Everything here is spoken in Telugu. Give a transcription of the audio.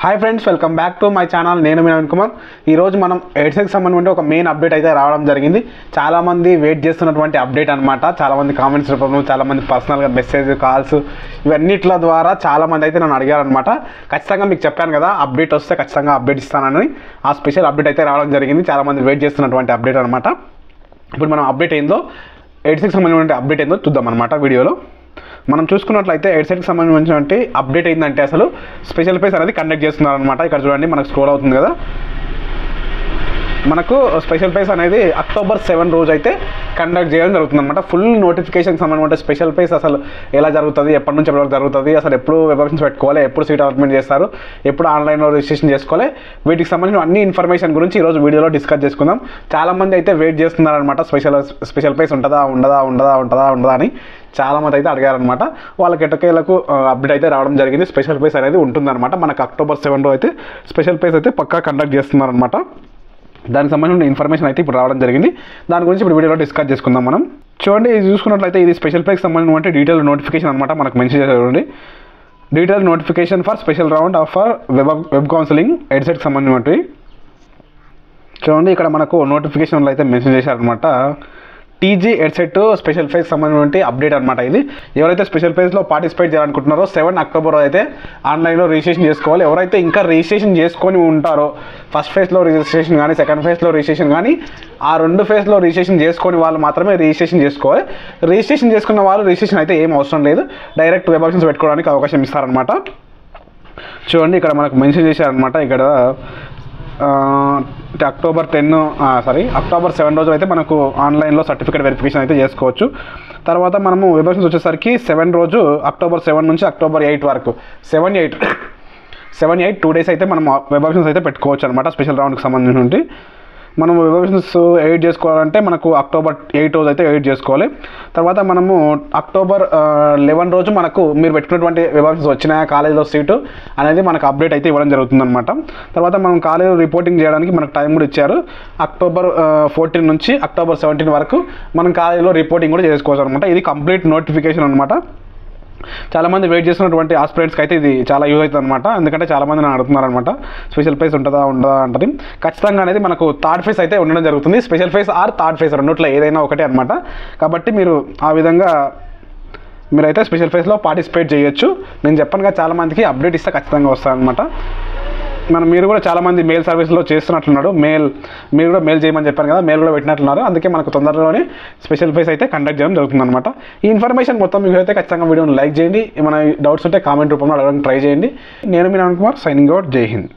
Hi friends, welcome back to my channel. నేను మీ నవీన్ కుమార్. ఈరోజు మనం ఎయిడ్స్కి సంబంధించి ఒక మెయిన్ అప్డేట్ అయితే రావడం జరిగింది. చాలామంది వెయిట్ చేస్తున్నటువంటి అప్డేట్ అనమాట. చాలామంది కామెంట్స్ రూపంలో, చాలామంది పర్సనల్గా మెసేజ్, కాల్స్ ఇవన్నిట్ల ద్వారా చాలామంది అయితే నన్ను అడిగారనమాట. ఖచ్చితంగా మీకు చెప్పాను కదా, అప్డేట్ వస్తే ఖచ్చితంగా అప్డేట్ ఇస్తానని. ఆ స్పెషల్ అప్డేట్ అయితే రావడం జరిగింది. చాలామంది వెయిట్ చేస్తున్నటువంటి అప్డేట్ అనమాట. ఇప్పుడు మనం అప్డేట్ ఏందో, ఎయిడ్స్కి సంబంధించిన అప్డేట్ ఏందో చూద్దాం అనమాట వీడియోలో. మనం చూసుకున్నట్లయితే ఎయిడ్స్కి సంబంధించినటువంటి అప్డేట్ ఏంటంటే, అసలు స్పెషల్ ఫేస్ అనేది కండక్ట్ చేస్తున్నారు అనమాట. ఇక్కడ చూడండి, మనకు స్క్రోల్ అవుతుంది కదా, మనకు స్పెషల్ ఫేస్ అనేది October 7 రోజు అయితే కండక్ట్ చేయడం జరుగుతుంది అనమాట. ఫుల్ నోటిఫికేషన్ సంబంధించిన స్పెషల్ ఫేస్ అసలు ఎలా జరుగుతుంది, ఎప్పటి నుంచి ఎప్పటివరకు జరుగుతుంది, అసలు ఎప్పుడు వెబ్సైట్స్ పెట్టుకోవాలి, ఎప్పుడు సీట్ అలాట్మెంట్ చేస్తారు, ఎప్పుడు ఆన్లైన్లో రిజిస్ట్రేషన్ చేసుకోవాలి, వీటికి సంబంధించిన అన్ని ఇన్ఫర్మేషన్ గురించి ఈరోజు వీడియోలో డిస్కస్ చేసుకుందాం. చాలామంది అయితే వెయిట్ చేస్తున్నారనమాట, స్పెషల్ ఫేస్ ఉంటుందా అని చాలామంది అయితే అడిగారనమాట. వాళ్ళకి ఎట్టకేలకు అప్డేట్ అయితే రావడం జరిగింది. స్పెషల్ ఫేస్ అనేది ఉంటుందన్నమాట. మనకు October 7 అయితే స్పెషల్ ఫేస్ అయితే పక్కా కండక్ట్ చేస్తున్నారనమాట. దానికి సంబంధించిన ఇన్ఫర్మేషన్ అయితే ఇప్పుడు రావడం జరిగింది. దాని గురించి ఇప్పుడు వీడియోలో డిస్కస్ చేసుకుందాం మనం. చూడండి, ఇది చూసుకున్నట్లయితే ఇది స్పెషల్ ఫేస్కి సంబంధించిన డీటెయిల్ నోటిఫికేషన్ అనమాట. మనకు మెన్షన్ చేశారు చూడండి, detail notification for special round of web counselling ఎడ్సెట్కి సంబంధించినవి. చూడండి, ఇక్కడ మనకు నోటిఫికేషన్లో అయితే మెన్షన్ చేశారనమాట. టీజీ ఎడ్సెట్ స్పెషల్ ఫేస్ సంబంధించిన అప్డేట్ అనమాట. ఇది ఎవరైతే స్పెషల్ ఫేస్లో పార్టిసిపేట్ చేయాలనుకుంటున్నారో 7 October అయితే ఆన్లైన్లో రిజిస్ట్రేషన్ చేసుకోవాలి. ఎవరైతే ఇంకా రిజిస్ట్రేషన్ చేసుకొని ఉంటారో, ఫస్ట్ ఫేజ్లో రిజిస్ట్రేషన్ కానీ సెకండ్ ఫేజ్లో రిజిస్ట్రేషన్ కానీ, ఆ 2 ఫేజ్లో రిజిస్ట్రేషన్ చేసుకొని వాళ్ళు మాత్రమే రిజిస్ట్రేషన్ చేసుకోవాలి. రిజిస్ట్రేషన్ చేసుకున్న వాళ్ళు రిజిస్ట్రేషన్ అయితే ఏం అవసరం లేదు, డైరెక్ట్ వెబ్ ఆప్షన్స్ పెట్టుకోవడానికి అవకాశం ఇస్తారనమాట. చూడండి, ఇక్కడ మనకు మెన్షన్ చేశారనమాట. ఇక్కడ October 7 రోజు అయితే మనకు ఆన్లైన్లో సర్టిఫికేట్ వెరిఫికేషన్ అయితే చేసుకోవచ్చు. తర్వాత మనము వెబ్ ఆప్షన్స్ వచ్చేసరికి 7 రోజు October 7 నుంచి October 8 వరకు 7-8 2 days అయితే మనం వెబ్ ఆప్షన్స్ అయితే పెట్టుకోవచ్చు అనమాట. స్పెషల్ రౌండ్కి సంబంధించి మనం వెబ్ ఆప్షన్స్ ఎడిట్ చేసుకోవాలంటే మనకు October 8 రోజు అయితే ఎడిట్ చేసుకోవాలి. తర్వాత మనము October 11 రోజు మనకు మీరు పెట్టుకున్నటువంటి వెబ్ ఆప్షన్స్ వచ్చిన కాలేజీలో సీటు అనేది మనకు అప్డేట్ అయితే ఇవ్వడం జరుగుతుందన్నమాట. తర్వాత మనం కాలేజీలో రిపోర్టింగ్ చేయడానికి మనకు టైం కూడా ఇచ్చారు. October 14 నుంచి October 17 వరకు మనం కాలేజీలో రిపోర్టింగ్ కూడా చేసుకోవచ్చు అనమాట. ఇది కంప్లీట్ నోటిఫికేషన్ అనమాట. చాలామంది వెయిట్ చేస్తున్నటువంటి ఆస్పిరెంట్స్కి అయితే ఇది చాలా యూజ్ అవుతుంది అనమాట. ఎందుకంటే చాలామంది నన్ను అడుగుతున్నారు అనమాట, స్పెషల్ ఫేస్ ఉండదా అంటది. ఖచ్చితంగా అనేది మనకు థర్డ్ ఫేస్ అయితే ఉండడం జరుగుతుంది. Special face or third phase రెండిట్లో ఏదైనా ఒకటే అనమాట. కాబట్టి మీరు ఆ విధంగా మీరైతే స్పెషల్ ఫేస్లో పార్టిసిపేట్ చేయొచ్చు. నేను చెప్పనుగా, చాలామందికి అప్డేట్ ఇస్తే ఖచ్చితంగా వస్తారనమాట. మీరు కూడా చాలామంది మెయిల్ సర్వీస్లో చేస్తున్నట్లున్నారు. మీరు కూడా మెయిల్ చేయమని చెప్పాను కదా, మెయిల్ కూడా పెట్టినట్లున్నారు. అందుకే మనకు తొందరలోనే స్పెషల్ ఫేస్ అయితే కండక్ట్ చేయడం జరుగుతుందన్నమాట. ఈ ఇన్ఫర్మేషన్ మొత్తం మీకు అయితే ఖచ్చితంగా వీడియోని లైక్ చేయండి. ఏమైనా డౌట్స్ ఉంటే కామెంట్ రూపంలో అడగడానికి ట్రై చేయండి. నేను మీ నవీన్ కుమార్, సైనింగ్ అవుట్. జై హింద్.